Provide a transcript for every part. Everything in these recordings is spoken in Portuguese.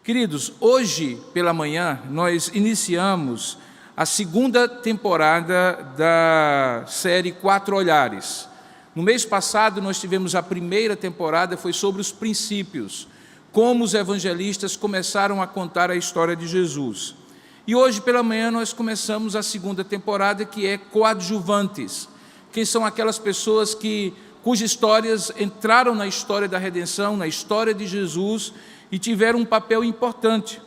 Queridos, hoje pela manhã nós iniciamos a segunda temporada da série Quatro Olhares. No mês passado nós tivemos a primeira temporada, foi sobre os princípios, como os evangelistas começaram a contar a história de Jesus. E hoje pela manhã nós começamos a segunda temporada, que é Coadjuvantes. Quem são aquelas pessoas cujas histórias entraram na história da redenção, na história de Jesus, e tiveram um papel importante.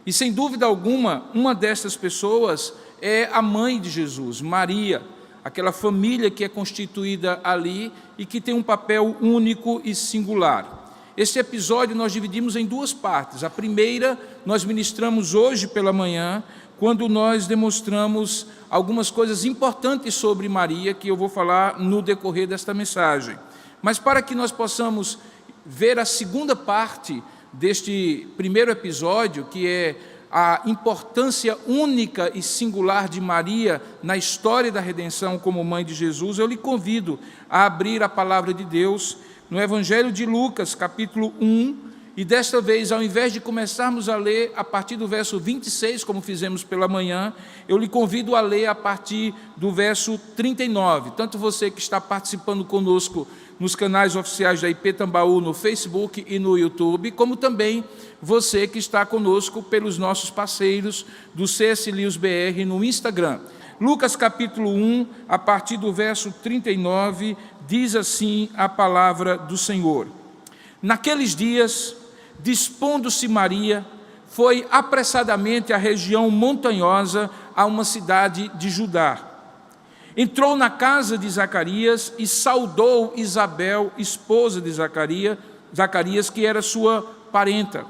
E sem dúvida alguma, uma dessas pessoas é a mãe de Jesus, Maria, aquela família que é constituída ali e que tem um papel único e singular. Este episódio nós dividimos em duas partes. A primeira nós ministramos hoje pela manhã, quando nós demonstramos algumas coisas importantes sobre Maria, que eu vou falar no decorrer desta mensagem. Mas para que nós possamos ver a segunda parte deste primeiro episódio, que é a importância única e singular de Maria na história da redenção como mãe de Jesus, eu lhe convido a abrir a palavra de Deus no Evangelho de Lucas, capítulo 1, e desta vez, ao invés de começarmos a ler a partir do verso 26, como fizemos pela manhã, eu lhe convido a ler a partir do verso 39. Tanto você que está participando conosco nos canais oficiais da IP Tambaú, no Facebook e no YouTube, como também você que está conosco pelos nossos parceiros do CS Lewis BR no Instagram. Lucas capítulo 1, a partir do verso 39, diz assim a palavra do Senhor. Naqueles dias, dispondo-se Maria, foi apressadamente à região montanhosa, a uma cidade de Judá. Entrou na casa de Zacarias e saudou Isabel, esposa de Zacarias, que era sua parenta.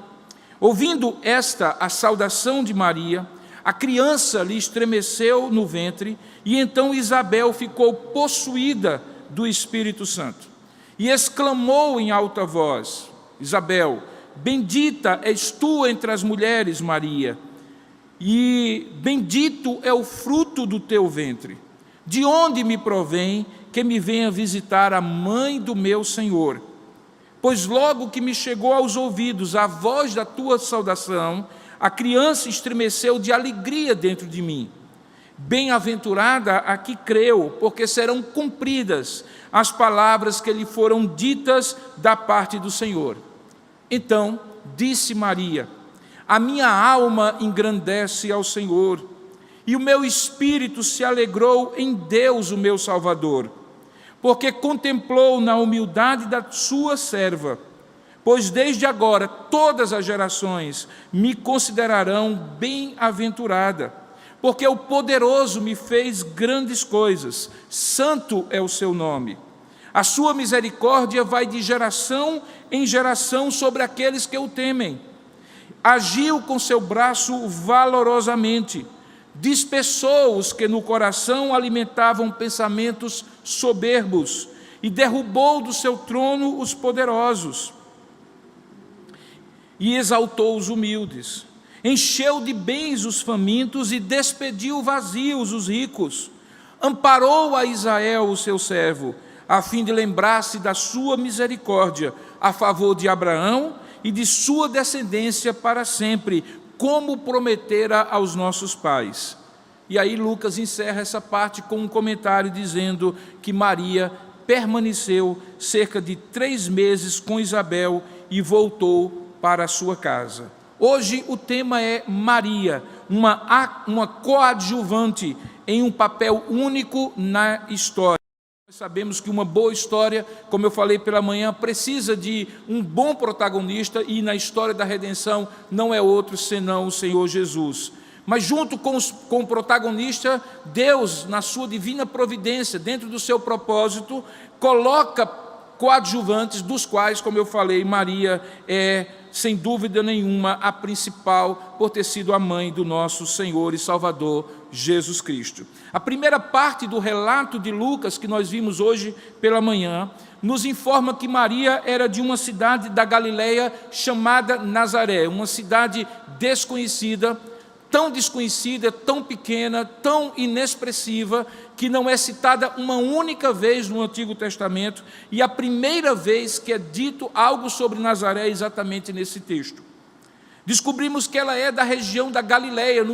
Ouvindo esta a saudação de Maria, a criança lhe estremeceu no ventre, e então Isabel ficou possuída do Espírito Santo. E exclamou em alta voz: Isabel, bendita és tu entre as mulheres, Maria, e bendito é o fruto do teu ventre. De onde me provém que me venha visitar a mãe do meu Senhor? Pois logo que me chegou aos ouvidos a voz da tua saudação, a criança estremeceu de alegria dentro de mim. Bem-aventurada a que creu, porque serão cumpridas as palavras que lhe foram ditas da parte do Senhor. Então disse Maria: a minha alma engrandece ao Senhor, e o meu espírito se alegrou em Deus, o meu Salvador, porque contemplou na humildade da sua serva. Pois desde agora todas as gerações me considerarão bem-aventurada, porque o poderoso me fez grandes coisas, santo é o seu nome. A sua misericórdia vai de geração em geração sobre aqueles que o temem. Agiu com seu braço valorosamente, dispersou os que no coração alimentavam pensamentos soberbos e derrubou do seu trono os poderosos e exaltou os humildes. Encheu de bens os famintos e despediu vazios os ricos. Amparou a Israel, o seu servo, a fim de lembrar-se da sua misericórdia a favor de Abraão e de sua descendência para sempre, como prometera aos nossos pais. E aí Lucas encerra essa parte com um comentário dizendo que Maria permaneceu cerca de 3 meses com Isabel e voltou para a sua casa. Hoje o tema é Maria, uma coadjuvante em um papel único na história. Nós sabemos que uma boa história, como eu falei pela manhã, precisa de um bom protagonista, e na história da redenção não é outro senão o Senhor Jesus. Mas junto com o protagonista, Deus, na sua divina providência, dentro do seu propósito, coloca coadjuvantes, dos quais, como eu falei, Maria é, sem dúvida nenhuma, a principal, por ter sido a mãe do nosso Senhor e Salvador, Jesus Cristo. A primeira parte do relato de Lucas, que nós vimos hoje pela manhã, nos informa que Maria era de uma cidade da Galileia chamada Nazaré, uma cidade desconhecida, tão pequena, tão inexpressiva, que não é citada uma única vez no Antigo Testamento, e a primeira vez que é dito algo sobre Nazaré é exatamente nesse texto. Descobrimos que ela é da região da Galileia,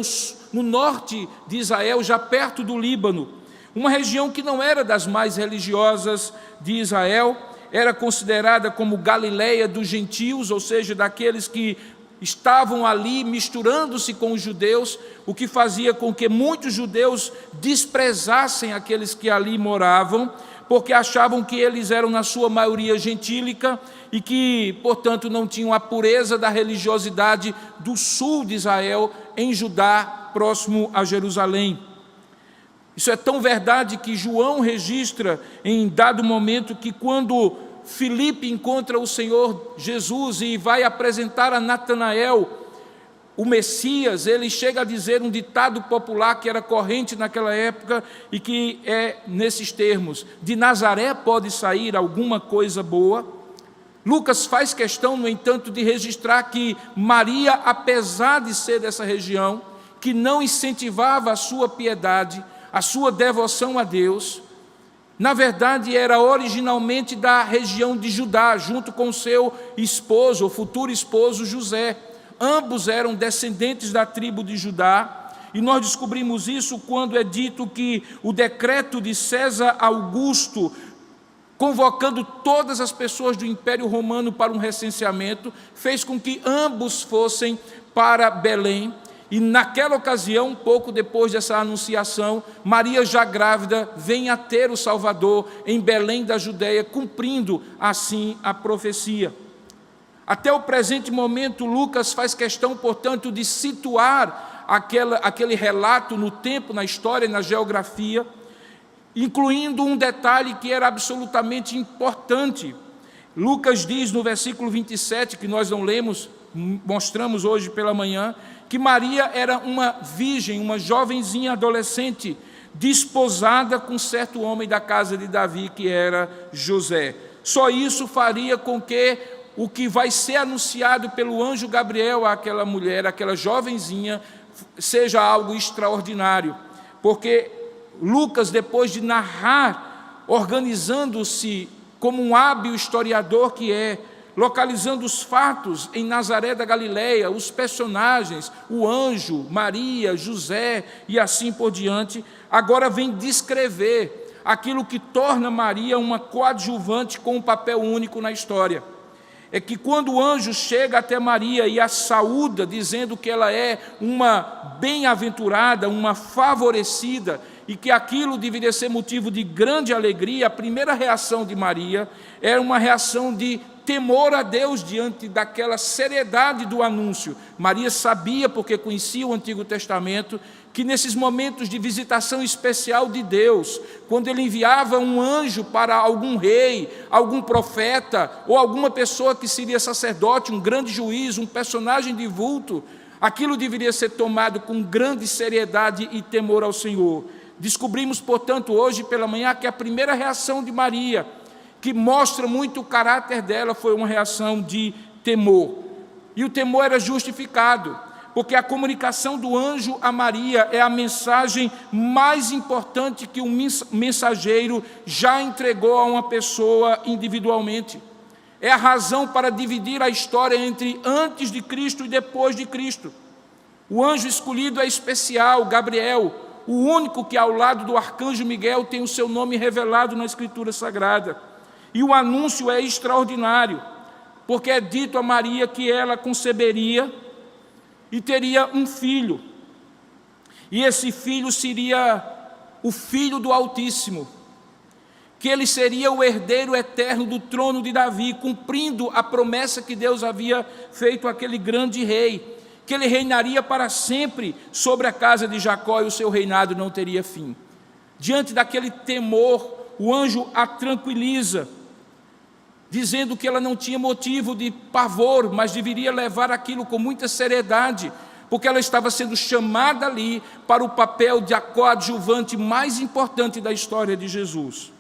no norte de Israel, já perto do Líbano, uma região que não era das mais religiosas de Israel, era considerada como Galileia dos gentios, ou seja, daqueles que estavam ali misturando-se com os judeus, o que fazia com que muitos judeus desprezassem aqueles que ali moravam, porque achavam que eles eram, na sua maioria, gentílica e que, portanto, não tinham a pureza da religiosidade do sul de Israel, em Judá, próximo a Jerusalém. Isso é tão verdade que João registra em dado momento que quando Filipe encontra o Senhor Jesus e vai apresentar a Natanael o Messias, ele chega a dizer um ditado popular que era corrente naquela época e que é nesses termos: de Nazaré pode sair alguma coisa boa? Lucas faz questão, no entanto, de registrar que Maria, apesar de ser dessa região, que não incentivava a sua piedade, a sua devoção a Deus, na verdade era originalmente da região de Judá, junto com seu esposo, o futuro esposo José. Ambos eram descendentes da tribo de Judá, e nós descobrimos isso quando é dito que o decreto de César Augusto, convocando todas as pessoas do Império Romano para um recenseamento, fez com que ambos fossem para Belém. E naquela ocasião, pouco depois dessa anunciação, Maria, já grávida, vem a ter o Salvador em Belém da Judéia, cumprindo assim a profecia. Até o presente momento, Lucas faz questão, portanto, de situar aquele relato no tempo, na história e na geografia, incluindo um detalhe que era absolutamente importante. Lucas diz no versículo 27, que nós não lemos, mostramos hoje pela manhã, que Maria era uma virgem, uma jovenzinha adolescente, desposada com certo homem da casa de Davi, que era José. Só isso faria com que o que vai ser anunciado pelo anjo Gabriel àquela mulher, àquela jovenzinha, seja algo extraordinário, porque Lucas, depois de narrar, organizando-se como um hábil historiador que é, localizando os fatos em Nazaré da Galileia, os personagens, o anjo, Maria, José e assim por diante, agora vem descrever aquilo que torna Maria uma coadjuvante com um papel único na história. É que quando o anjo chega até Maria e a saúda, dizendo que ela é uma bem-aventurada, uma favorecida, e que aquilo deveria ser motivo de grande alegria, a primeira reação de Maria era uma reação de temor a Deus diante daquela seriedade do anúncio. Maria sabia, porque conhecia o Antigo Testamento, que nesses momentos de visitação especial de Deus, quando Ele enviava um anjo para algum rei, algum profeta, ou alguma pessoa que seria sacerdote, um grande juiz, um personagem de vulto, aquilo deveria ser tomado com grande seriedade e temor ao Senhor. Descobrimos, portanto, hoje pela manhã, que a primeira reação de Maria, que mostra muito o caráter dela, foi uma reação de temor. E o temor era justificado, porque a comunicação do anjo a Maria é a mensagem mais importante que um mensageiro já entregou a uma pessoa individualmente. É a razão para dividir a história entre antes de Cristo e depois de Cristo. O anjo escolhido é especial, Gabriel, o único que ao lado do arcanjo Miguel tem o seu nome revelado na Escritura Sagrada. E o anúncio é extraordinário, porque é dito a Maria que ela conceberia e teria um filho. E esse filho seria o Filho do Altíssimo, que ele seria o herdeiro eterno do trono de Davi, cumprindo a promessa que Deus havia feito àquele grande rei, que ele reinaria para sempre sobre a casa de Jacó e o seu reinado não teria fim. Diante daquele temor, o anjo a tranquiliza, dizendo que ela não tinha motivo de pavor, mas deveria levar aquilo com muita seriedade, porque ela estava sendo chamada ali para o papel de coadjuvante mais importante da história de Jesus.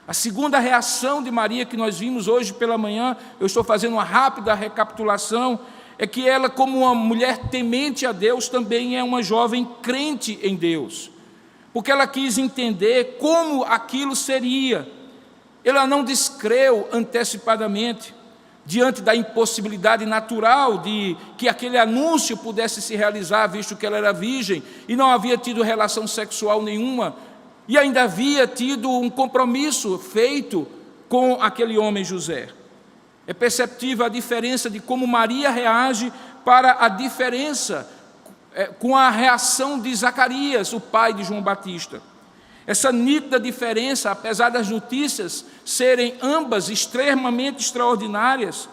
A segunda reação de Maria que nós vimos hoje pela manhã, eu estou fazendo uma rápida recapitulação, é que ela, como uma mulher temente a Deus, também é uma jovem crente em Deus, porque ela quis entender como aquilo seria. Ela não descreu antecipadamente, diante da impossibilidade natural de que aquele anúncio pudesse se realizar, visto que ela era virgem e não havia tido relação sexual nenhuma, e ainda havia tido um compromisso feito com aquele homem José. É perceptível a diferença de como Maria reage para a diferença com a reação de Zacarias, o pai de João Batista. Essa nítida diferença, apesar das notícias serem ambas extremamente extraordinárias,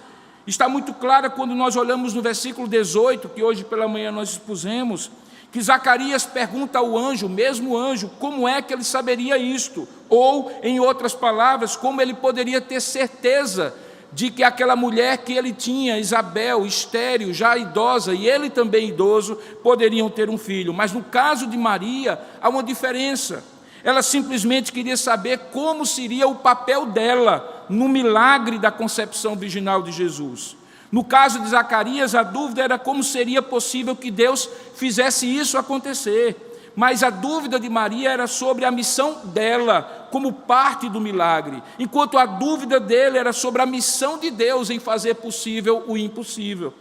está muito clara quando nós olhamos no versículo 18, que hoje pela manhã nós expusemos, que Zacarias pergunta ao anjo, o mesmo anjo, como é que ele saberia isto? Ou, em outras palavras, como ele poderia ter certeza de que aquela mulher que ele tinha, Isabel, estéril, já idosa, e ele também idoso, poderiam ter um filho. Mas no caso de Maria, há uma diferença. Ela simplesmente queria saber como seria o papel dela no milagre da concepção virginal de Jesus. No caso de Zacarias, a dúvida era como seria possível que Deus fizesse isso acontecer. Mas a dúvida de Maria era sobre a missão dela como parte do milagre, enquanto a dúvida dele era sobre a missão de Deus em fazer possível o impossível.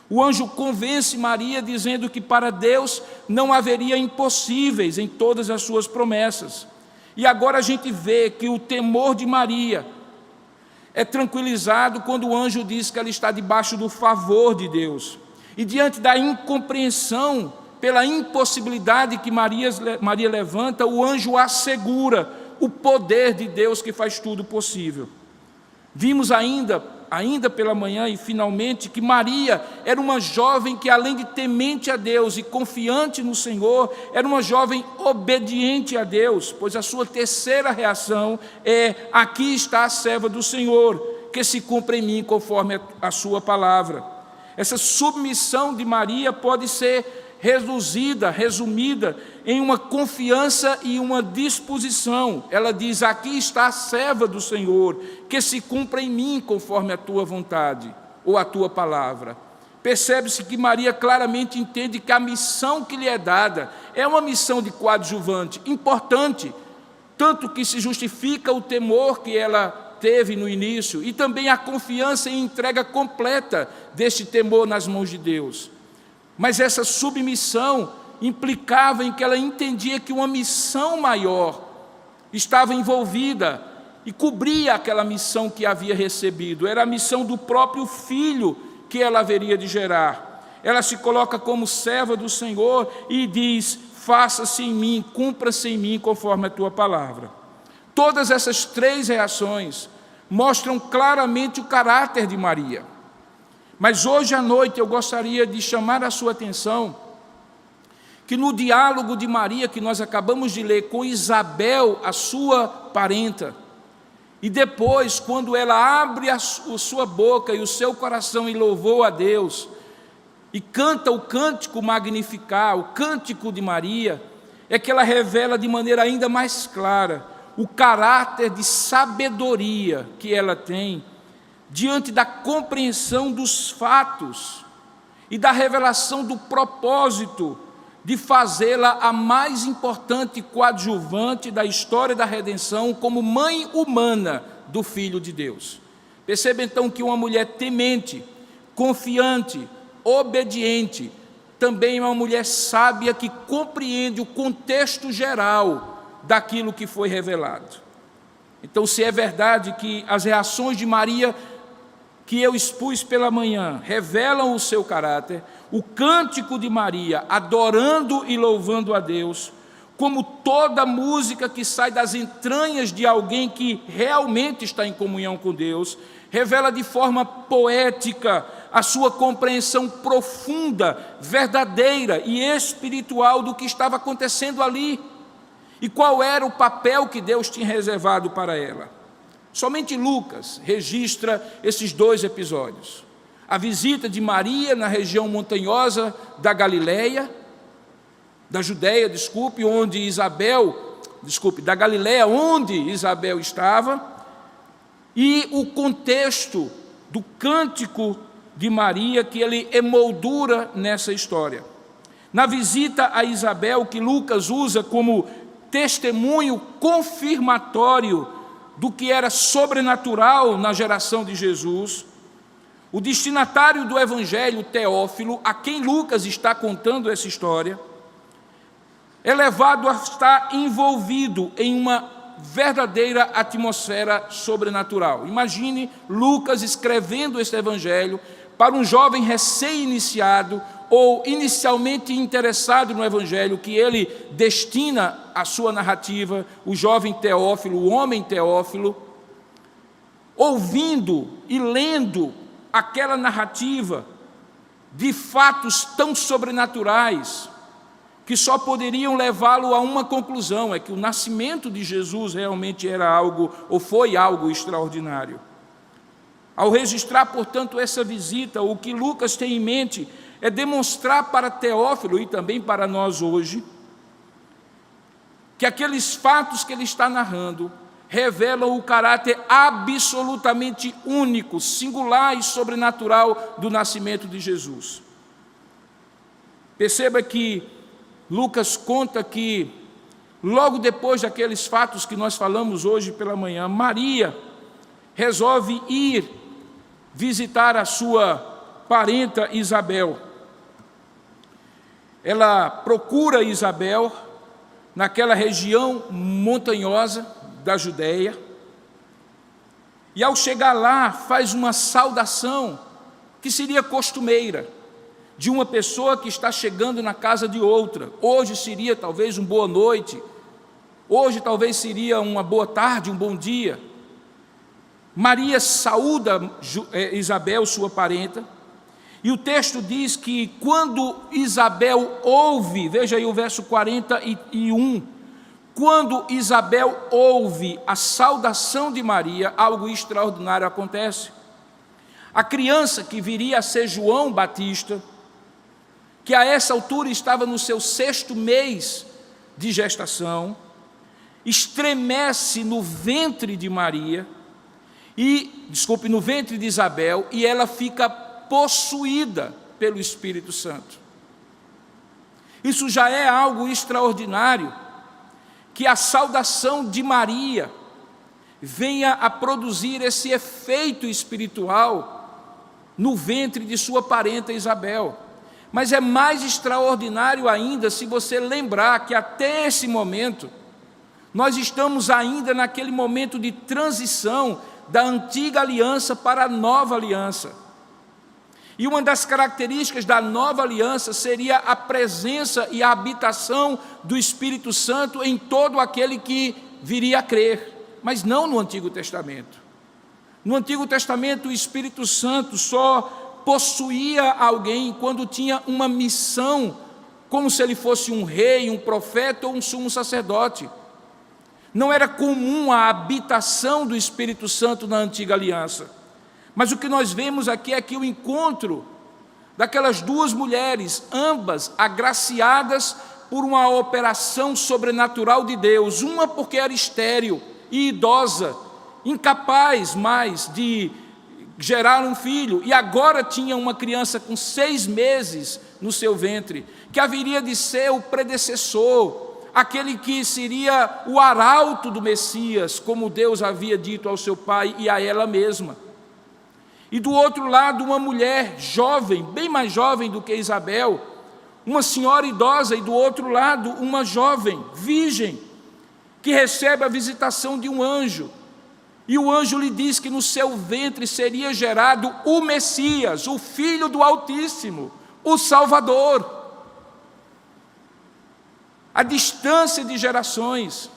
O anjo convence Maria dizendo que para Deus não haveria impossíveis em todas as suas promessas. E agora a gente vê que o temor de Maria é tranquilizado quando o anjo diz que ela está debaixo do favor de Deus. E diante da incompreensão, pela impossibilidade que Maria levanta, o anjo assegura o poder de Deus que faz tudo possível. Vimos ainda pela manhã e finalmente que Maria era uma jovem que, além de temente a Deus e confiante no Senhor, era uma jovem obediente a Deus, pois a sua terceira reação é: aqui está a serva do Senhor, que se cumpra em mim conforme a sua palavra. Essa submissão de Maria pode ser resumida em uma confiança e uma disposição. Ela diz: aqui está a serva do Senhor, que se cumpra em mim conforme a tua vontade, ou a tua palavra. Percebe-se que Maria claramente entende que a missão que lhe é dada é uma missão de coadjuvante, importante, tanto que se justifica o temor que ela teve no início, e também a confiança e entrega completa deste temor nas mãos de Deus. Mas essa submissão implicava em que ela entendia que uma missão maior estava envolvida e cobria aquela missão que havia recebido. Era a missão do próprio filho que ela haveria de gerar. Ela se coloca como serva do Senhor e diz: faça-se em mim, cumpra-se em mim conforme a tua palavra. Todas essas três reações mostram claramente o caráter de Maria. Mas hoje à noite eu gostaria de chamar a sua atenção que no diálogo de Maria que nós acabamos de ler com Isabel, a sua parenta, e depois quando ela abre a sua boca e o seu coração em louvor a Deus e canta o cântico Magnificar, o cântico de Maria, é que ela revela de maneira ainda mais clara o caráter de sabedoria que ela tem diante da compreensão dos fatos e da revelação do propósito de fazê-la a mais importante coadjuvante da história da redenção como mãe humana do Filho de Deus. Perceba então que uma mulher temente, confiante, obediente, também é uma mulher sábia que compreende o contexto geral daquilo que foi revelado. Então, se é verdade que as reações de Maria que eu expus pela manhã revelam o seu caráter, o cântico de Maria, adorando e louvando a Deus, como toda música que sai das entranhas de alguém que realmente está em comunhão com Deus, revela de forma poética a sua compreensão profunda, verdadeira e espiritual do que estava acontecendo ali e qual era o papel que Deus tinha reservado para ela. Somente Lucas registra esses dois episódios: a visita de Maria na região montanhosa da Judéia, da Galileia, onde Isabel estava, e o contexto do cântico de Maria que ele emoldura nessa história. Na visita a Isabel, que Lucas usa como testemunho confirmatório do que era sobrenatural na geração de Jesus, O destinatário do Evangelho, Teófilo, a quem Lucas está contando essa história, é levado a estar envolvido em uma verdadeira atmosfera sobrenatural. Imagine Lucas escrevendo este Evangelho para um jovem recém-iniciado ou inicialmente interessado no Evangelho, que ele destina a sua narrativa, o jovem Teófilo, o homem Teófilo, ouvindo e lendo aquela narrativa de fatos tão sobrenaturais que só poderiam levá-lo a uma conclusão, é que o nascimento de Jesus realmente era algo, ou foi algo extraordinário. Ao registrar, portanto, essa visita, o que Lucas tem em mente é demonstrar para Teófilo e também para nós hoje, que aqueles fatos que ele está narrando revelam o caráter absolutamente único, singular e sobrenatural do nascimento de Jesus. Perceba que Lucas conta que, logo depois daqueles fatos que nós falamos hoje pela manhã, Maria resolve ir visitar a sua parenta Isabel. Ela procura Isabel naquela região montanhosa da Judéia, e ao chegar lá faz uma saudação que seria costumeira de uma pessoa que está chegando na casa de outra. Hoje seria talvez uma boa noite, hoje talvez seria uma boa tarde, um bom dia. Maria saúda Isabel, sua parenta, e o texto diz que quando Isabel ouve, veja aí o verso 41, quando Isabel ouve a saudação de Maria, algo extraordinário acontece. A criança que viria a ser João Batista, que a essa altura estava no seu 6º mês de gestação, estremece no ventre de Maria, no ventre de Isabel, e ela fica possuída pelo Espírito Santo. Isso já é algo extraordinário, que a saudação de Maria venha a produzir esse efeito espiritual no ventre de sua parenta Isabel. Mas é mais extraordinário ainda se você lembrar que até esse momento, nós estamos ainda naquele momento de transição da antiga aliança para a nova aliança. E uma das características da nova aliança seria a presença e a habitação do Espírito Santo em todo aquele que viria a crer, mas não no Antigo Testamento. No Antigo Testamento, o Espírito Santo só possuía alguém quando tinha uma missão, como se ele fosse um rei, um profeta ou um sumo sacerdote. Não era comum a habitação do Espírito Santo na antiga aliança. Mas o que nós vemos aqui é que o encontro daquelas duas mulheres, ambas agraciadas por uma operação sobrenatural de Deus, uma porque era estéril e idosa, incapaz mais de gerar um filho, e agora tinha uma criança com 6 meses no seu ventre, que haveria de ser o predecessor, aquele que seria o arauto do Messias, como Deus havia dito ao seu pai e a ela mesma. E do outro lado, uma mulher jovem, bem mais jovem do que Isabel, uma senhora idosa, e do outro lado, uma jovem, virgem, que recebe a visitação de um anjo. E o anjo lhe diz que no seu ventre seria gerado o Messias, o Filho do Altíssimo, o Salvador. A distância de gerações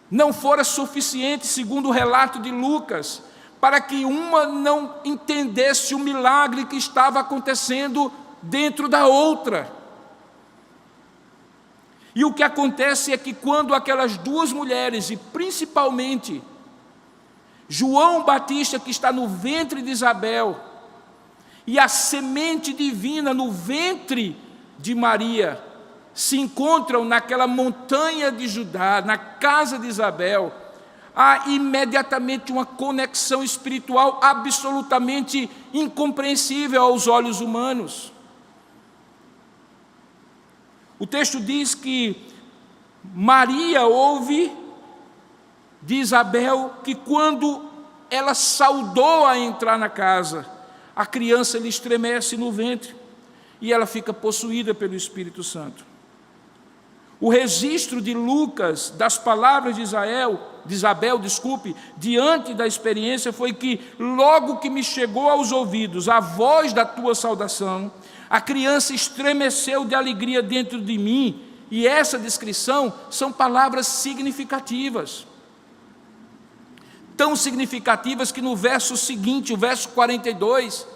não fora suficiente, segundo o relato de Lucas, para que uma não entendesse o milagre que estava acontecendo dentro da outra. E o que acontece é que quando aquelas duas mulheres, e principalmente João Batista, que está no ventre de Isabel, e a semente divina no ventre de Maria, se encontram naquela montanha de Judá, na casa de Isabel, há imediatamente uma conexão espiritual absolutamente incompreensível aos olhos humanos. O texto diz que Maria ouve de Isabel que quando ela saudou a entrar na casa, a criança lhe estremece no ventre e ela fica possuída pelo Espírito Santo. O registro de Lucas das palavras de Isabel, diante da experiência foi que logo que me chegou aos ouvidos a voz da tua saudação, a criança estremeceu de alegria dentro de mim. E essa descrição são palavras significativas. Tão significativas que no verso seguinte, o verso 42,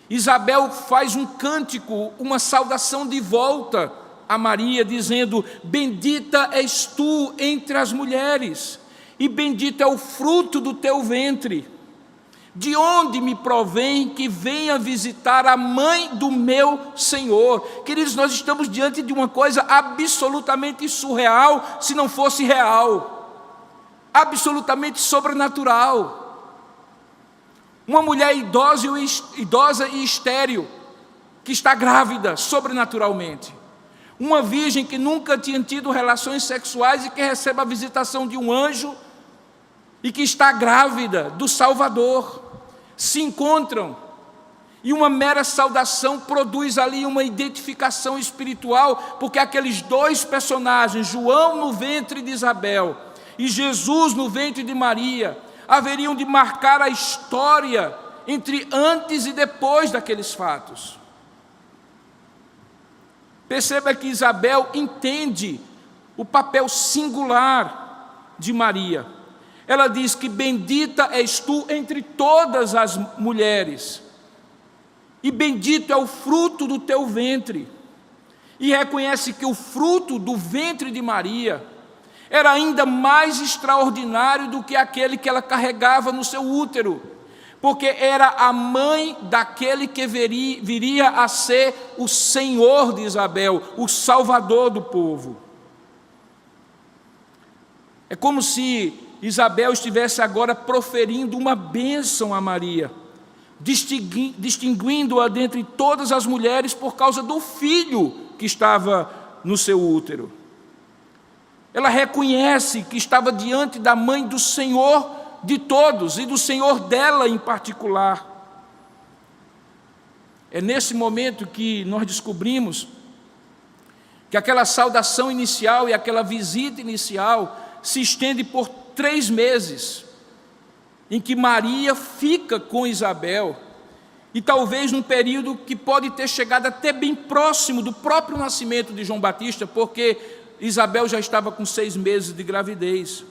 Isabel faz um cântico, uma saudação de volta a Maria, dizendo: bendita és tu entre as mulheres, e bendito é o fruto do teu ventre. De onde me provém que venha visitar a mãe do meu Senhor? Queridos, nós estamos diante de uma coisa absolutamente surreal, se não fosse real, absolutamente sobrenatural. Uma mulher idosa e estéril, que está grávida sobrenaturalmente. Uma virgem que nunca tinha tido relações sexuais e que recebe a visitação de um anjo e que está grávida do Salvador. Se encontram e uma mera saudação produz ali uma identificação espiritual, porque aqueles dois personagens, João no ventre de Isabel e Jesus no ventre de Maria, haveriam de marcar a história entre antes e depois daqueles fatos. Perceba que Isabel entende o papel singular de Maria. Ela diz que bendita és tu entre todas as mulheres, e bendito é o fruto do teu ventre. E reconhece que o fruto do ventre de Maria era ainda mais extraordinário do que aquele que ela carregava no seu útero, porque era a mãe daquele que viria a ser o Senhor de Isabel, o Salvador do povo. É como se Isabel estivesse agora proferindo uma bênção a Maria, distinguindo-a dentre todas as mulheres por causa do filho que estava no seu útero. Ela reconhece que estava diante da mãe do Senhor de todos e do Senhor dela em particular. É nesse momento que nós descobrimos que aquela saudação inicial e aquela visita inicial se estende por 3 meses, em que Maria fica com Isabel, e talvez num período que pode ter chegado até bem próximo do próprio nascimento de João Batista, porque Isabel já estava com 6 meses de gravidez.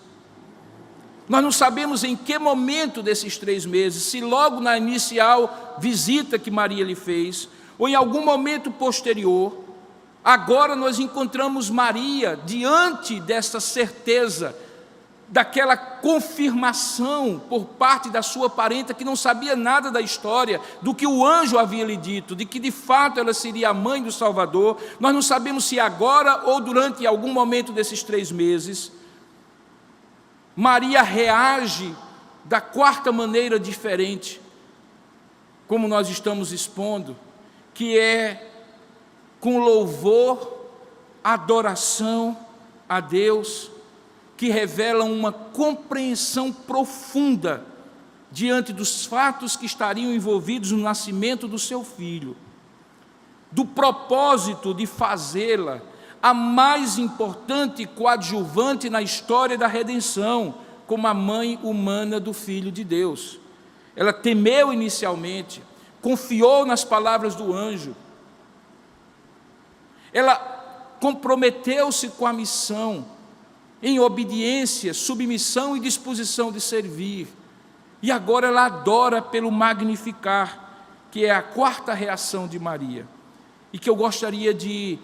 Nós não sabemos em que momento desses 3 meses, se logo na inicial visita que Maria lhe fez, ou em algum momento posterior. Agora nós encontramos Maria diante dessa certeza, daquela confirmação por parte da sua parenta, que não sabia nada da história, do que o anjo havia lhe dito, de que de fato ela seria a mãe do Salvador. Nós não sabemos se agora ou durante algum momento desses 3 meses, Maria reage da 4ª maneira diferente, como nós estamos expondo, que é com louvor, adoração a Deus, que revelam uma compreensão profunda diante dos fatos que estariam envolvidos no nascimento do seu filho, do propósito de fazê-la a mais importante coadjuvante na história da redenção, como a mãe humana do Filho de Deus. Ela temeu inicialmente, confiou nas palavras do anjo, ela comprometeu-se com a missão, em obediência, submissão e disposição de servir. E agora ela adora pelo magnificar, que é a 4ª reação de Maria, e que eu gostaria de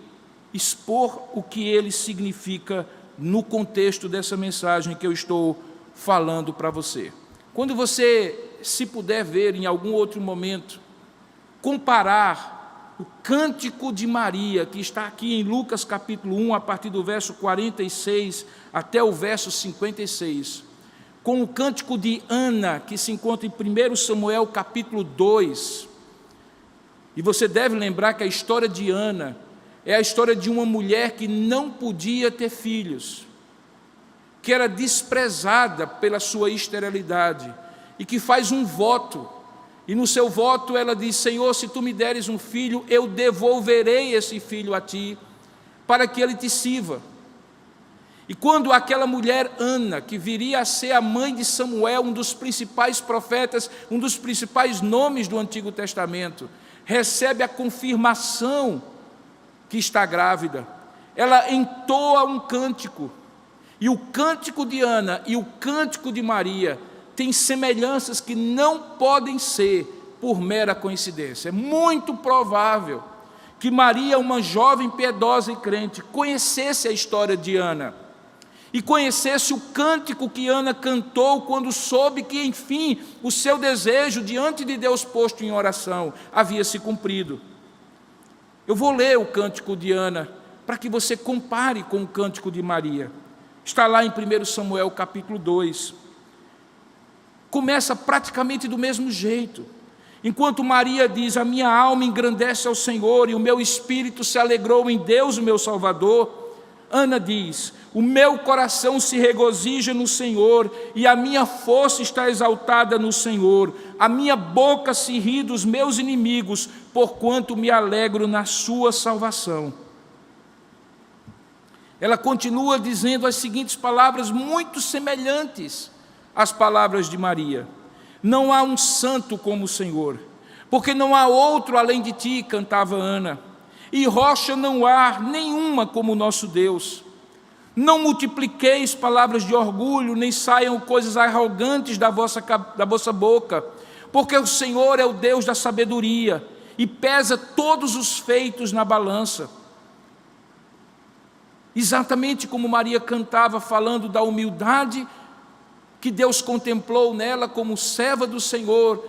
expor o que ele significa no contexto dessa mensagem que eu estou falando para você. Quando você, se puder ver em algum outro momento, comparar o cântico de Maria, que está aqui em Lucas capítulo 1, a partir do verso 46 até o verso 56, com o cântico de Ana, que se encontra em 1 Samuel capítulo 2, e você deve lembrar que a história de Ana é a história de uma mulher que não podia ter filhos, que era desprezada pela sua esterilidade, e que faz um voto. E no seu voto ela diz: Senhor, se tu me deres um filho, eu devolverei esse filho a ti, para que ele te sirva. E quando aquela mulher Ana, que viria a ser a mãe de Samuel, um dos principais profetas, um dos principais nomes do Antigo Testamento, recebe a confirmação que está grávida, ela entoa um cântico. E o cântico de Ana e o cântico de Maria têm semelhanças que não podem ser por mera coincidência. É muito provável que Maria, uma jovem piedosa e crente, conhecesse a história de Ana e conhecesse o cântico que Ana cantou quando soube que, enfim, o seu desejo diante de Deus posto em oração havia se cumprido. Eu vou ler o cântico de Ana para que você compare com o cântico de Maria. Está lá em 1 Samuel capítulo 2. Começa praticamente do mesmo jeito. Enquanto Maria diz: a minha alma engrandece ao Senhor e o meu espírito se alegrou em Deus, o meu Salvador, Ana diz: o meu coração se regozija no Senhor e a minha força está exaltada no Senhor. A minha boca se ri dos meus inimigos, porquanto me alegro na sua salvação. Ela continua dizendo as seguintes palavras muito semelhantes às palavras de Maria: não há um santo como o Senhor, porque não há outro além de ti, cantava Ana, e rocha não há nenhuma como o nosso Deus. Não multipliqueis palavras de orgulho, nem saiam coisas arrogantes da vossa boca, porque o Senhor é o Deus da sabedoria e pesa todos os feitos na balança. Exatamente como Maria cantava, falando da humildade que Deus contemplou nela como serva do Senhor,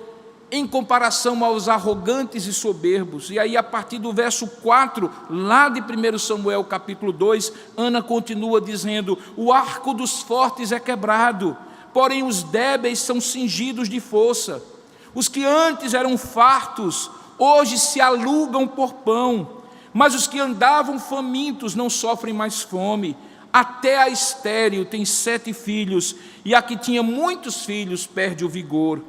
em comparação aos arrogantes e soberbos. E aí, a partir do verso 4, lá de 1 Samuel capítulo 2, Ana continua dizendo: o arco dos fortes é quebrado, porém os débeis são cingidos de força. Os que antes eram fartos, hoje se alugam por pão, mas os que andavam famintos não sofrem mais fome. Até a estéril tem 7 filhos, e a que tinha muitos filhos perde o vigor.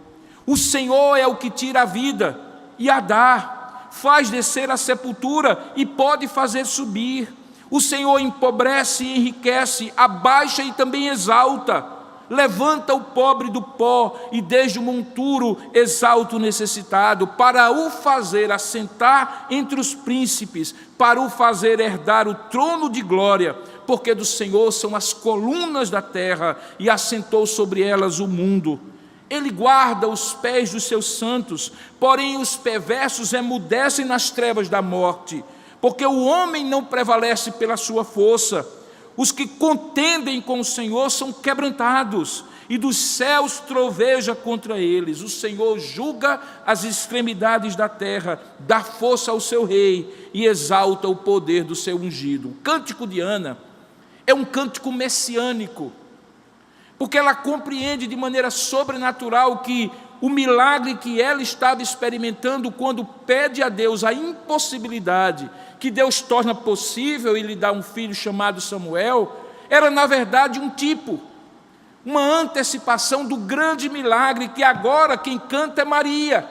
O Senhor é o que tira a vida e a dá, faz descer a sepultura e pode fazer subir. O Senhor empobrece e enriquece, abaixa e também exalta. Levanta o pobre do pó e desde o monturo exalta o necessitado, para o fazer assentar entre os príncipes, para o fazer herdar o trono de glória, porque do Senhor são as colunas da terra e assentou sobre elas o mundo. Ele guarda os pés dos seus santos, porém os perversos emudecem nas trevas da morte, porque o homem não prevalece pela sua força. Os que contendem com o Senhor são quebrantados, e dos céus troveja contra eles. O Senhor julga as extremidades da terra, dá força ao seu rei e exalta o poder do seu ungido. O cântico de Ana é um cântico messiânico, porque ela compreende de maneira sobrenatural que o milagre que ela estava experimentando quando pede a Deus a impossibilidade, que Deus torna possível e lhe dá um filho chamado Samuel, era na verdade um tipo, uma antecipação do grande milagre que agora quem canta é Maria,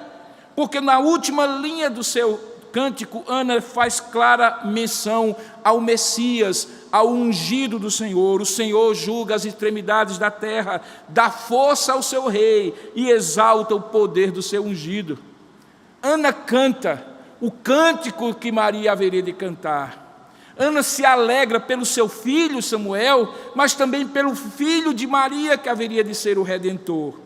porque na última linha do seu cântico, Ana faz clara menção ao Messias, ao ungido do Senhor. O Senhor julga as extremidades da terra, dá força ao seu rei e exalta o poder do seu ungido. Ana canta o cântico que Maria haveria de cantar. Ana se alegra pelo seu filho Samuel, mas também pelo filho de Maria que haveria de ser o Redentor.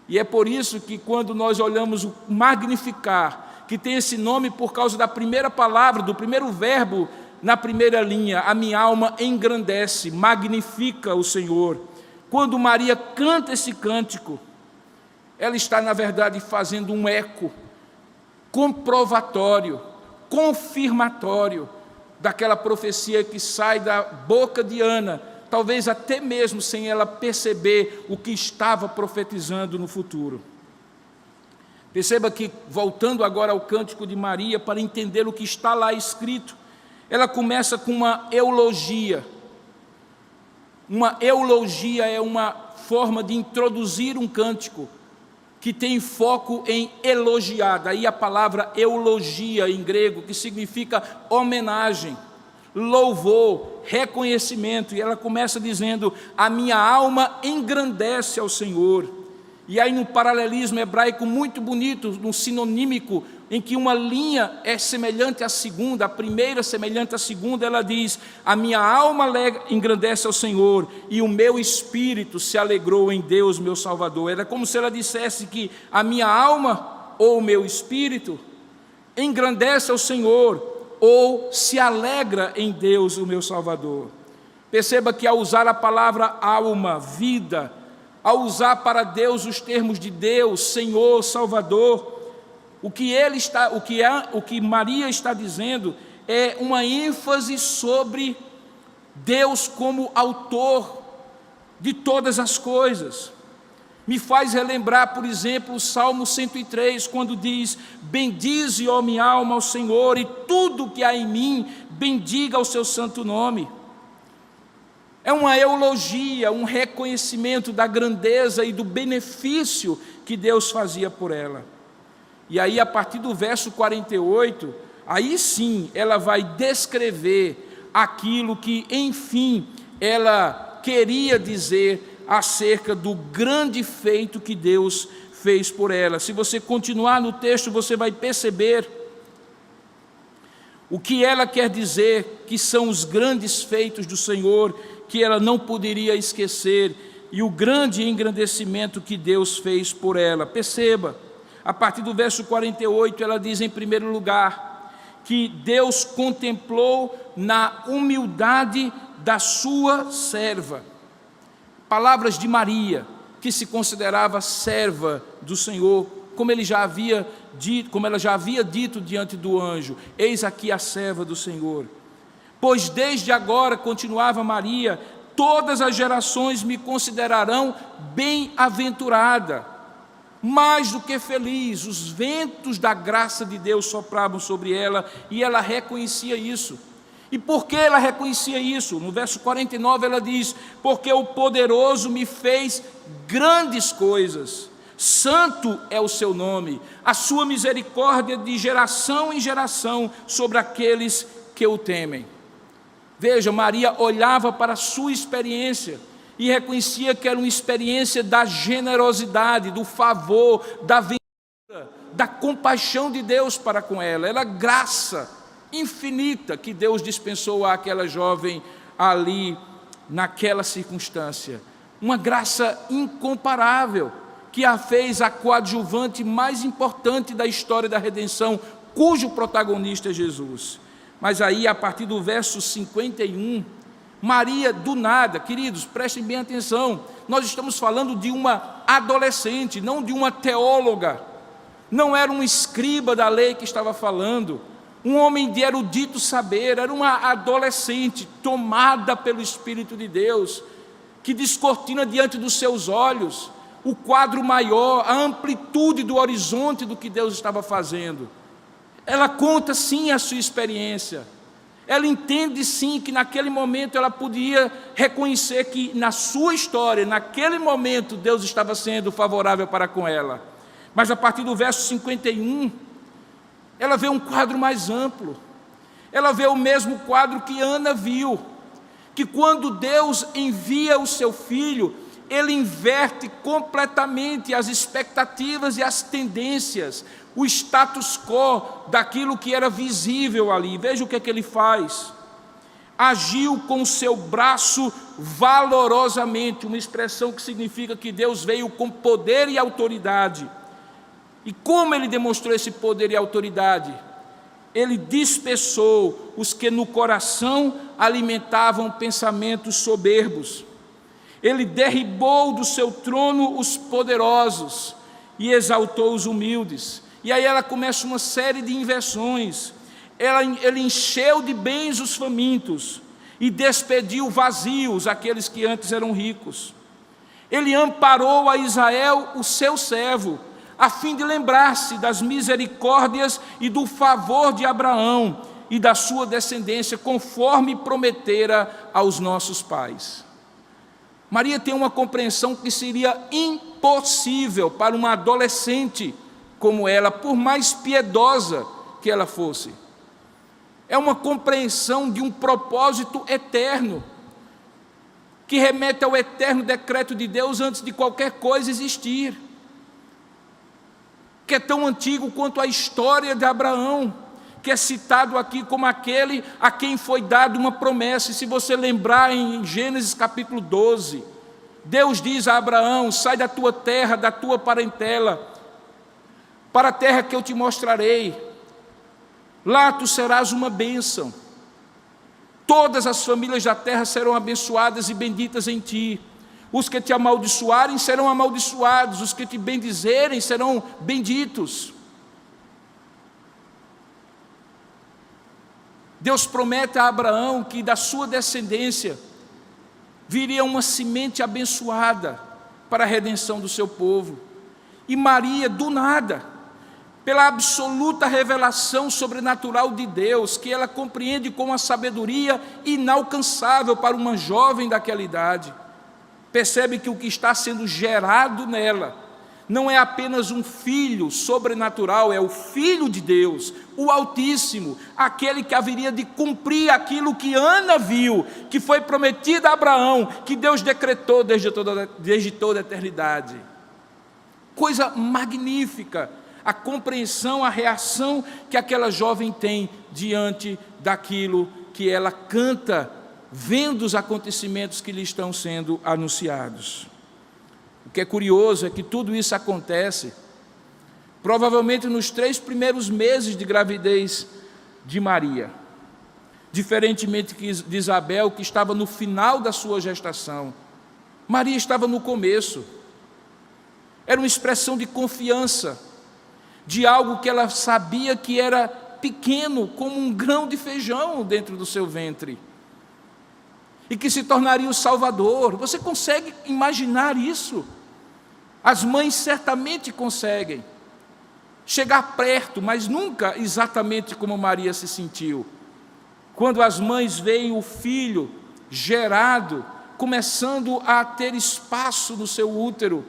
E é por isso que quando nós olhamos o Magnificar, que tem esse nome por causa da primeira palavra, do primeiro verbo na primeira linha, a minha alma engrandece, magnifica o Senhor. Quando Maria canta esse cântico, ela está na verdade fazendo um eco comprovatório, confirmatório daquela profecia que sai da boca de Ana, talvez até mesmo sem ela perceber o que estava profetizando no futuro. Perceba que, voltando agora ao cântico de Maria, para entender o que está lá escrito, ela começa com uma eulogia. Uma eulogia é uma forma de introduzir um cântico, que tem foco em elogiar, daí a palavra eulogia em grego, que significa homenagem, louvor, reconhecimento. E ela começa dizendo: a minha alma engrandece ao Senhor. E aí no paralelismo hebraico muito bonito, no sinonímico, em que uma linha é semelhante à segunda, a primeira semelhante à segunda, ela diz: a minha alma engrandece ao Senhor, e o meu espírito se alegrou em Deus, meu Salvador. Era como se ela dissesse que a minha alma ou o meu espírito engrandece ao Senhor, ou se alegra em Deus, o meu Salvador. Perceba que ao usar a palavra alma, vida, ao usar para Deus os termos de Deus, Senhor, Salvador, o que Maria está dizendo é uma ênfase sobre Deus como autor de todas as coisas. Me faz relembrar, por exemplo, o Salmo 103, quando diz: bendize, ó minha alma, ao Senhor, e tudo que há em mim, bendiga o seu santo nome. É uma eulogia, um reconhecimento da grandeza e do benefício que Deus fazia por ela. E aí, a partir do verso 48, aí sim ela vai descrever aquilo que, enfim, ela queria dizer acerca do grande feito que Deus fez por ela. Se você continuar no texto, você vai perceber o que ela quer dizer, que são os grandes feitos do Senhor, que ela não poderia esquecer, e o grande engrandecimento que Deus fez por ela. Perceba, a partir do verso 48, ela diz, em primeiro lugar, que Deus contemplou na humildade da sua serva. Palavras de Maria, que se considerava serva do Senhor, como ela já havia dito diante do anjo: eis aqui a serva do Senhor. Pois desde agora, continuava Maria, todas as gerações me considerarão bem-aventurada, mais do que feliz. Os ventos da graça de Deus sopravam sobre ela, e ela reconhecia isso. E por que ela reconhecia isso? No verso 49 ela diz: porque o poderoso me fez grandes coisas, santo é o seu nome, a sua misericórdia de geração em geração sobre aqueles que o temem. Veja, Maria olhava para a sua experiência e reconhecia que era uma experiência da generosidade, do favor, da ventura, da compaixão de Deus para com ela. Era graça infinita que Deus dispensou àquela jovem ali, naquela circunstância. Uma graça incomparável, que a fez a coadjuvante mais importante da história da redenção, cujo protagonista é Jesus. Mas aí, a partir do verso 51, Maria, do nada, queridos, prestem bem atenção, nós estamos falando de uma adolescente, não de uma teóloga, não era um escriba da lei que estava falando, um homem de erudito saber, era uma adolescente tomada pelo Espírito de Deus, que descortina diante dos seus olhos o quadro maior, a amplitude do horizonte do que Deus estava fazendo. Ela conta sim a sua experiência, ela entende sim que naquele momento ela podia reconhecer que na sua história, naquele momento, Deus estava sendo favorável para com ela. Mas a partir do verso 51, ela vê um quadro mais amplo, ela vê o mesmo quadro que Ana viu, que quando Deus envia o seu filho, ele inverte completamente as expectativas e as tendências, o status quo daquilo que era visível ali. Veja o que é que ele faz: agiu com o seu braço valorosamente, uma expressão que significa que Deus veio com poder e autoridade. E como ele demonstrou esse poder e autoridade? Ele dispersou os que no coração alimentavam pensamentos soberbos. Ele derribou do seu trono os poderosos e exaltou os humildes. E aí ela começa uma série de inversões. Ele encheu de bens os famintos e despediu vazios aqueles que antes eram ricos. Ele amparou a Israel, o seu servo, a fim de lembrar-se das misericórdias e do favor de Abraão e da sua descendência, conforme prometera aos nossos pais. Maria tem uma compreensão que seria impensável possível para uma adolescente como ela, por mais piedosa que ela fosse. É uma compreensão de um propósito eterno, que remete ao eterno decreto de Deus antes de qualquer coisa existir, que é tão antigo quanto a história de Abraão, que é citado aqui como aquele a quem foi dada uma promessa. E se você lembrar em Gênesis capítulo 12, Deus diz a Abraão: sai da tua terra, da tua parentela, para a terra que eu te mostrarei, lá tu serás uma bênção, todas as famílias da terra serão abençoadas e benditas em ti, os que te amaldiçoarem serão amaldiçoados, os que te bendizerem serão benditos. Deus promete a Abraão que da sua descendência viria uma semente abençoada para a redenção do seu povo. E Maria, do nada, pela absoluta revelação sobrenatural de Deus, que ela compreende com uma sabedoria inalcançável para uma jovem daquela idade, percebe que o que está sendo gerado nela não é apenas um filho sobrenatural, é o Filho de Deus, o Altíssimo, aquele que haveria de cumprir aquilo que Ana viu, que foi prometido a Abraão, que Deus decretou desde toda a eternidade. Coisa magnífica, a compreensão, a reação que aquela jovem tem diante daquilo que ela canta, vendo os acontecimentos que lhe estão sendo anunciados. O que é curioso é que tudo isso acontece provavelmente nos 3 primeiros meses de gravidez de Maria, diferentemente de Isabel, que estava no final da sua gestação. Maria estava no começo. Era uma expressão de confiança, de algo que ela sabia que era pequeno, como um grão de feijão dentro do seu ventre, e que se tornaria o Salvador. Você consegue imaginar isso? As mães certamente conseguem chegar perto, mas nunca exatamente como Maria se sentiu. Quando as mães veem o filho gerado, começando a ter espaço no seu útero,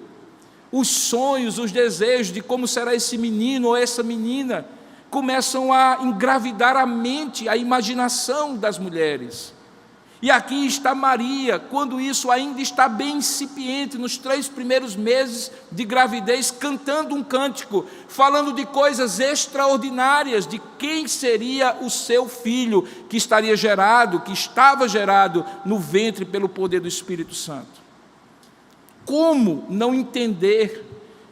os sonhos, os desejos de como será esse menino ou essa menina, começam a engravidar a mente, a imaginação das mulheres. E aqui está Maria, quando isso ainda está bem incipiente, nos 3 primeiros meses de gravidez, cantando um cântico, falando de coisas extraordinárias, de quem seria o seu filho, que estaria gerado, que estava gerado no ventre pelo poder do Espírito Santo. Como não entender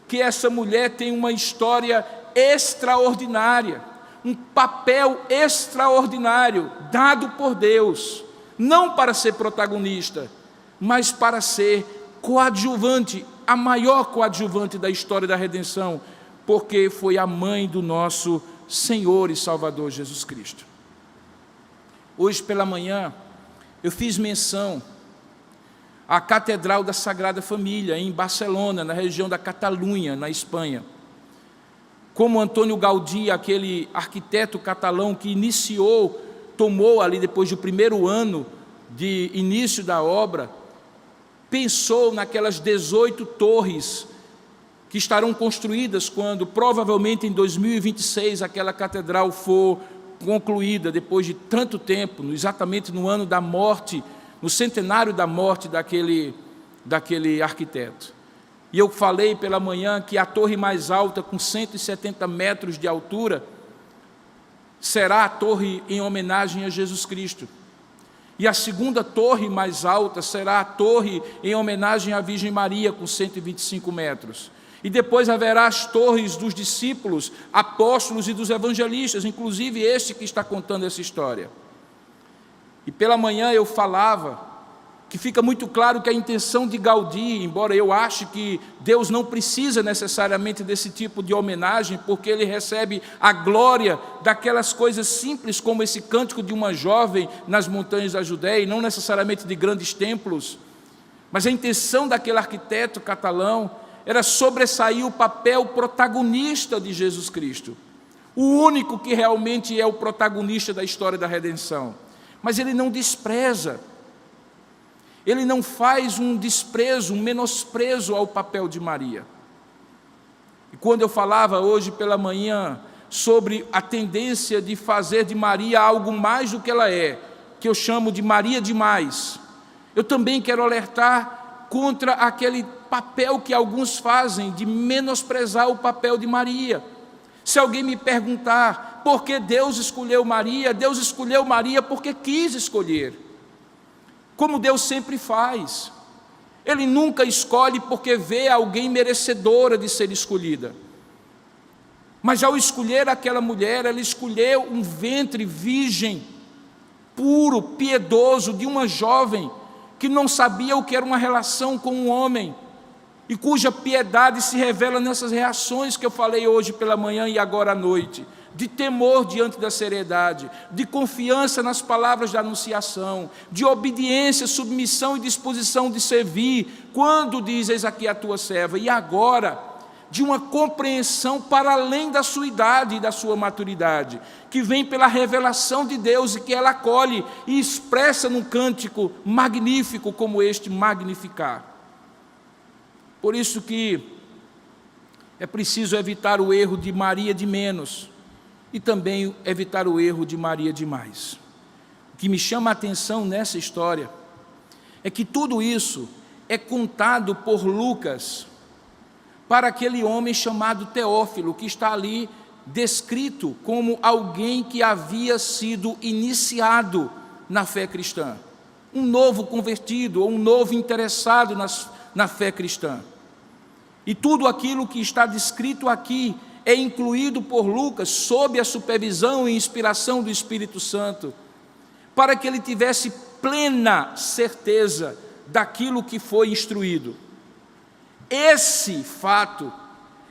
que essa mulher tem uma história extraordinária, um papel extraordinário dado por Deus, não para ser protagonista, mas para ser coadjuvante, a maior coadjuvante da história da redenção, porque foi a mãe do nosso Senhor e Salvador Jesus Cristo. Hoje pela manhã, eu fiz menção à Catedral da Sagrada Família, em Barcelona, na região da Catalunha, na Espanha. Como Antônio Gaudí, aquele arquiteto catalão que tomou ali depois do primeiro ano de início da obra, pensou naquelas 18 torres que estarão construídas quando, provavelmente em 2026, aquela catedral for concluída, depois de tanto tempo, exatamente no ano da morte, no centenário da morte daquele arquiteto. E eu falei pela manhã que a torre mais alta, com 170 metros de altura, será a torre em homenagem a Jesus Cristo. E a segunda torre mais alta será a torre em homenagem à Virgem Maria, com 125 metros. E depois haverá as torres dos discípulos, apóstolos e dos evangelistas, inclusive este que está contando essa história. E pela manhã eu falava que fica muito claro que a intenção de Gaudí, embora eu ache que Deus não precisa necessariamente desse tipo de homenagem, porque ele recebe a glória daquelas coisas simples, como esse cântico de uma jovem nas montanhas da Judéia, e não necessariamente de grandes templos, mas a intenção daquele arquiteto catalão era sobressair o papel protagonista de Jesus Cristo, o único que realmente é o protagonista da história da redenção. Mas ele não despreza. Ele não faz um desprezo, um menosprezo ao papel de Maria. E quando eu falava hoje pela manhã sobre a tendência de fazer de Maria algo mais do que ela é, que eu chamo de Maria demais, eu também quero alertar contra aquele papel que alguns fazem de menosprezar o papel de Maria. Se alguém me perguntar por que Deus escolheu Maria porque quis escolher. Como Deus sempre faz. Ele nunca escolhe porque vê alguém merecedora de ser escolhida. Mas ao escolher aquela mulher, ele escolheu um ventre virgem, puro, piedoso, de uma jovem que não sabia o que era uma relação com um homem, e cuja piedade se revela nessas reações que eu falei hoje pela manhã e agora à noite, de temor diante da seriedade, de confiança nas palavras da anunciação, de obediência, submissão e disposição de servir, quando dizes aqui a tua serva, e agora, de uma compreensão para além da sua idade e da sua maturidade, que vem pela revelação de Deus e que ela acolhe e expressa num cântico magnífico como este, Magnificar. Por isso que é preciso evitar o erro de Maria de menos e também evitar o erro de Maria de mais. O que me chama a atenção nessa história é que tudo isso é contado por Lucas para aquele homem chamado Teófilo, que está ali descrito como alguém que havia sido iniciado na fé cristã, um novo convertido ou um novo interessado na fé cristã. E tudo aquilo que está descrito aqui é incluído por Lucas sob a supervisão e inspiração do Espírito Santo, para que ele tivesse plena certeza daquilo que foi instruído. Esse fato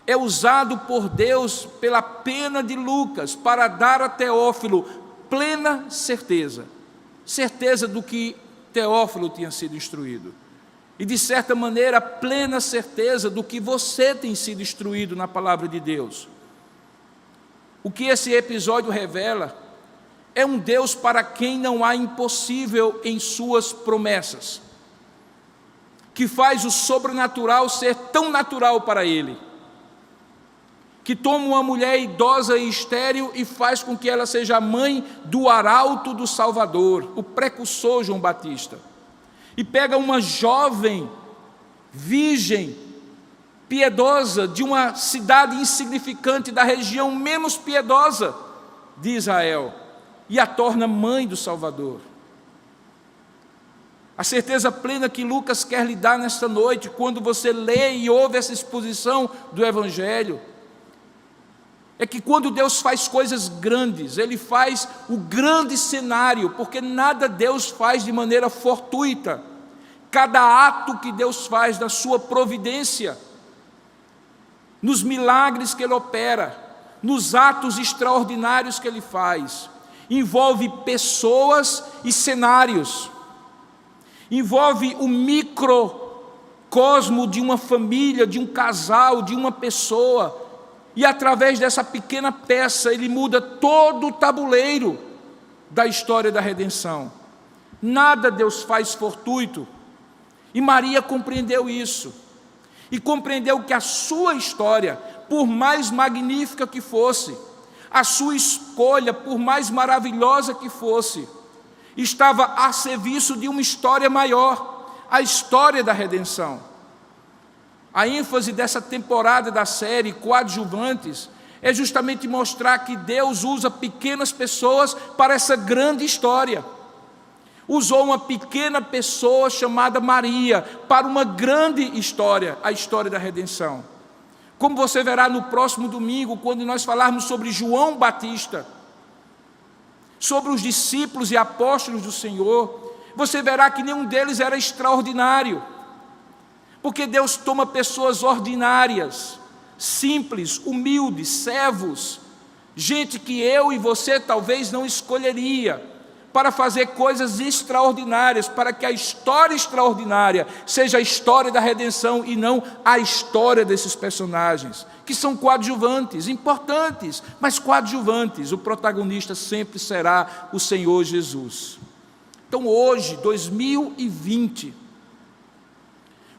é usado por Deus pela pena de Lucas para dar a Teófilo plena certeza do que Teófilo tinha sido instruído. E, de certa maneira, plena certeza do que você tem sido instruído na palavra de Deus. O que esse episódio revela é um Deus para quem não há impossível em suas promessas, que faz o sobrenatural ser tão natural para ele, que toma uma mulher idosa e estéril e faz com que ela seja a mãe do arauto do Salvador, o precursor João Batista. E pega uma jovem, virgem, piedosa, de uma cidade insignificante, da região menos piedosa de Israel, e a torna mãe do Salvador. A certeza plena que Lucas quer lhe dar nesta noite, quando você lê e ouve essa exposição do Evangelho, é que quando Deus faz coisas grandes, Ele faz o grande cenário, porque nada Deus faz de maneira fortuita. Cada ato que Deus faz da sua providência, nos milagres que Ele opera, nos atos extraordinários que Ele faz, envolve pessoas e cenários, envolve o microcosmo de uma família, de um casal, de uma pessoa, e através dessa pequena peça Ele muda todo o tabuleiro da história da redenção. Nada Deus faz fortuito, e Maria compreendeu isso, e compreendeu que a sua história, por mais magnífica que fosse, a sua escolha, por mais maravilhosa que fosse, estava a serviço de uma história maior, a história da redenção. A ênfase dessa temporada da série Coadjuvantes é justamente mostrar que Deus usa pequenas pessoas para essa grande história. Usou uma pequena pessoa chamada Maria para uma grande história, a história da redenção. Como você verá no próximo domingo, quando nós falarmos sobre João Batista, sobre os discípulos e apóstolos do Senhor, você verá que nenhum deles era extraordinário, porque Deus toma pessoas ordinárias, simples, humildes, servos, gente que eu e você talvez não escolheria, para fazer coisas extraordinárias, para que a história extraordinária seja a história da redenção e não a história desses personagens, que são coadjuvantes, importantes, mas coadjuvantes. O protagonista sempre será o Senhor Jesus. Então hoje, 2020,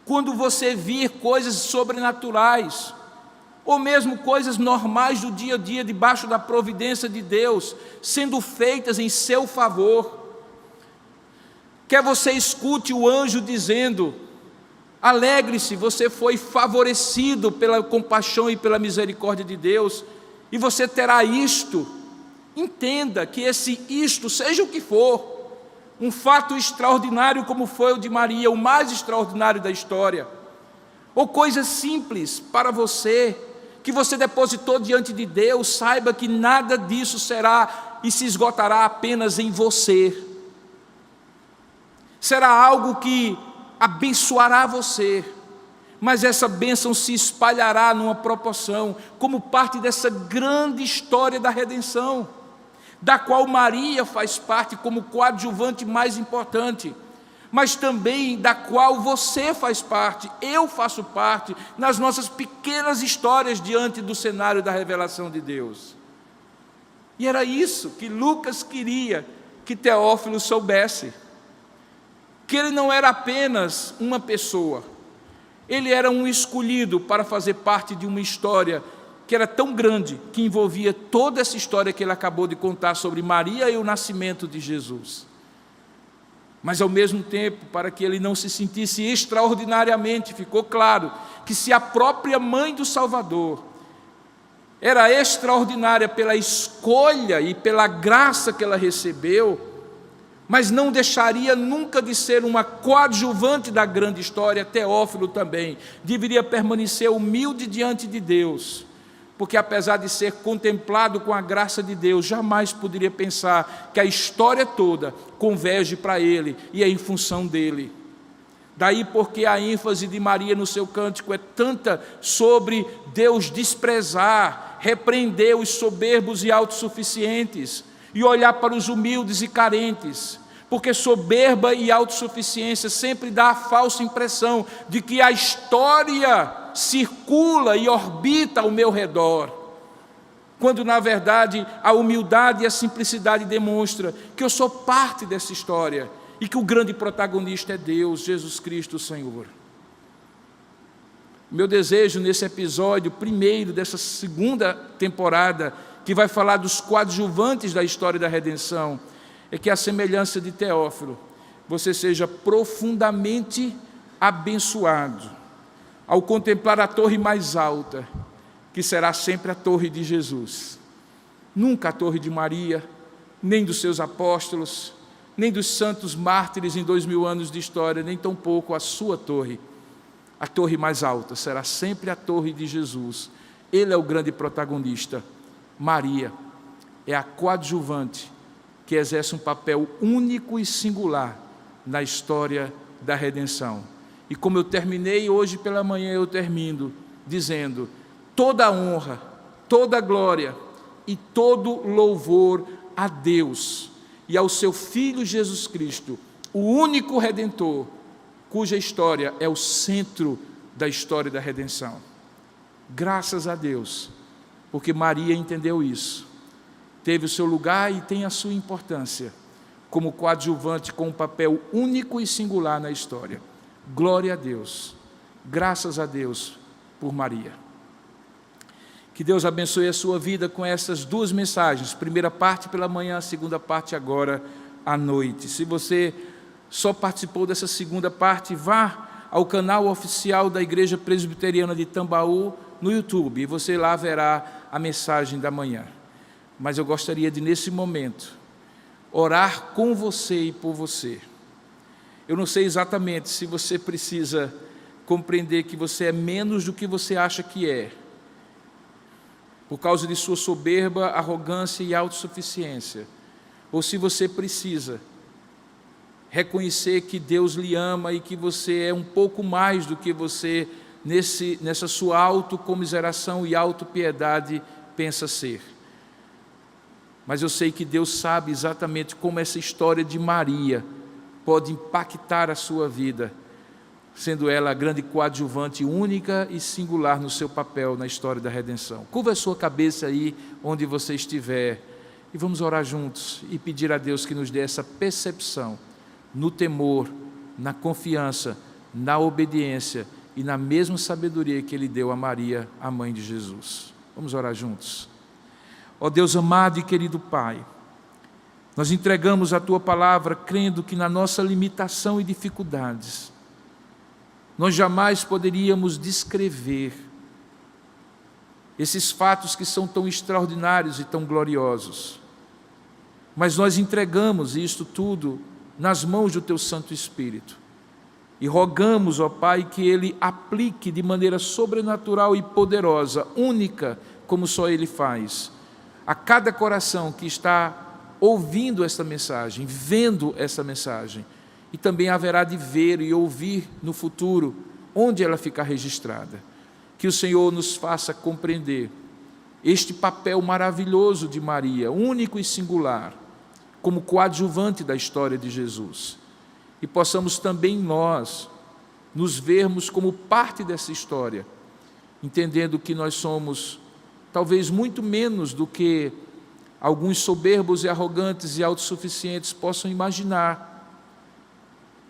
quando você vir coisas sobrenaturais, ou mesmo coisas normais do dia a dia, debaixo da providência de Deus, sendo feitas em seu favor. Quer você escute o anjo dizendo: alegre-se, você foi favorecido pela compaixão e pela misericórdia de Deus, e você terá isto. Entenda que isto, seja o que for, um fato extraordinário como foi o de Maria, o mais extraordinário da história, ou coisas simples para você, que você depositou diante de Deus, saiba que nada disso será e se esgotará apenas em você. Será algo que abençoará você, mas essa bênção se espalhará numa proporção, como parte dessa grande história da redenção, da qual Maria faz parte como coadjuvante mais importante, mas também da qual você faz parte, eu faço parte, nas nossas pequenas histórias diante do cenário da revelação de Deus. E era isso que Lucas queria que Teófilo soubesse, que ele não era apenas uma pessoa, ele era um escolhido para fazer parte de uma história que era tão grande, que envolvia toda essa história que ele acabou de contar sobre Maria e o nascimento de Jesus. Mas ao mesmo tempo, para que ele não se sentisse extraordinariamente, ficou claro que se a própria mãe do Salvador era extraordinária pela escolha e pela graça que ela recebeu, mas não deixaria nunca de ser uma coadjuvante da grande história, Teófilo também deveria permanecer humilde diante de Deus, porque apesar de ser contemplado com a graça de Deus, jamais poderia pensar que a história toda converge para ele e é em função dele. Daí porque a ênfase de Maria no seu cântico é tanta sobre Deus desprezar, repreender os soberbos e autossuficientes e olhar para os humildes e carentes, porque soberba e autossuficiência sempre dá a falsa impressão de que a história circula e orbita ao meu redor, quando na verdade a humildade e a simplicidade demonstra que eu sou parte dessa história e que o grande protagonista é Deus, Jesus Cristo, o Senhor. Meu desejo nesse episódio primeiro dessa segunda temporada, que vai falar dos coadjuvantes da história da redenção, é que, à semelhança de Teófilo, você seja profundamente abençoado ao contemplar a torre mais alta, que será sempre a torre de Jesus. Nunca a torre de Maria, nem dos seus apóstolos, nem dos santos mártires em 2000 anos de história, nem tampouco a sua torre. A torre mais alta será sempre a torre de Jesus. Ele é o grande protagonista. Maria é a coadjuvante que exerce um papel único e singular na história da redenção. E como eu terminei hoje pela manhã, eu termino dizendo: toda a honra, toda a glória e todo louvor a Deus e ao seu Filho Jesus Cristo, o único Redentor, cuja história é o centro da história da redenção. Graças a Deus, porque Maria entendeu isso, teve o seu lugar e tem a sua importância como coadjuvante com um papel único e singular na história. Glória a Deus, graças a Deus por Maria. Que Deus abençoe a sua vida com essas duas mensagens, primeira parte pela manhã, a segunda parte agora à noite. Se você só participou dessa segunda parte, vá ao canal oficial da Igreja Presbiteriana de Tambaú no YouTube, e você lá verá a mensagem da manhã. Mas eu gostaria de, nesse momento, orar com você e por você. Eu não sei exatamente se você precisa compreender que você é menos do que você acha que é, por causa de sua soberba, arrogância e autossuficiência, ou se você precisa reconhecer que Deus lhe ama e que você é um pouco mais do que você, nessa sua autocomiseração e autopiedade, pensa ser. Mas eu sei que Deus sabe exatamente como essa história de Maria pode impactar a sua vida, sendo ela a grande coadjuvante única e singular no seu papel na história da redenção. Curva a sua cabeça aí onde você estiver e vamos orar juntos e pedir a Deus que nos dê essa percepção, no temor, na confiança na obediência e na mesma sabedoria que Ele deu a Maria, a mãe de Jesus. Vamos orar juntos. Ó Deus amado e querido Pai, nós entregamos a Tua palavra crendo que na nossa limitação e dificuldades, nós jamais poderíamos descrever esses fatos que são tão extraordinários e tão gloriosos. Mas nós entregamos isto tudo nas mãos do Teu Santo Espírito e rogamos, ó Pai, que Ele aplique de maneira sobrenatural e poderosa, única, como só Ele faz, a cada coração que está ouvindo esta mensagem, vendo essa mensagem, e também haverá de ver e ouvir no futuro, onde ela ficar registrada. Que o Senhor nos faça compreender este papel maravilhoso de Maria, único e singular, como coadjuvante da história de Jesus. E possamos também nós nos vermos como parte dessa história, entendendo que nós somos talvez muito menos do que alguns soberbos e arrogantes e autossuficientes possam imaginar,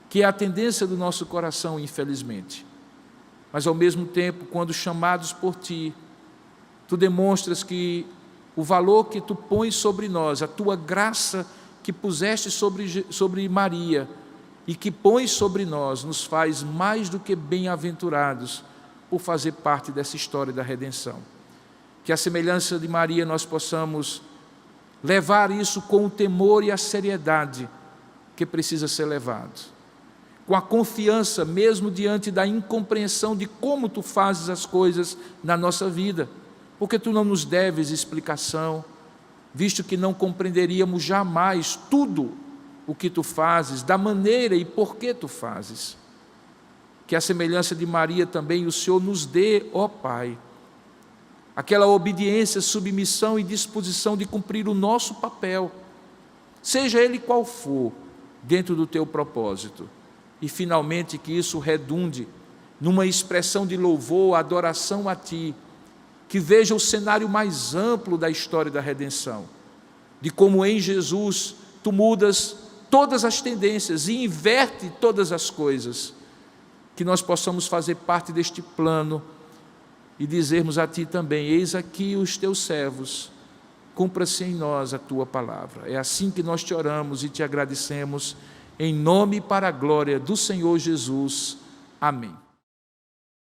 que é a tendência do nosso coração, infelizmente. Mas, ao mesmo tempo, quando chamados por Ti, Tu demonstras que o valor que Tu pões sobre nós, a Tua graça que puseste sobre Maria e que pões sobre nós, nos faz mais do que bem-aventurados por fazer parte dessa história da redenção. Que a semelhança de Maria nós possamos levar isso com o temor e a seriedade que precisa ser levado, com a confiança mesmo diante da incompreensão de como Tu fazes as coisas na nossa vida, porque Tu não nos deves explicação, visto que não compreenderíamos jamais tudo o que Tu fazes, da maneira e por que Tu fazes. Que a semelhança de Maria também o Senhor nos dê, ó Pai, aquela obediência, submissão e disposição de cumprir o nosso papel, seja ele qual for, dentro do Teu propósito. E, finalmente, que isso redunde numa expressão de louvor, adoração a Ti, que veja o cenário mais amplo da história da redenção, de como em Jesus Tu mudas todas as tendências e inverte todas as coisas, que nós possamos fazer parte deste plano e dizermos a Ti também: eis aqui os Teus servos, cumpra-se em nós a Tua palavra. É assim que nós Te oramos e Te agradecemos, em nome e para a glória do Senhor Jesus. Amém.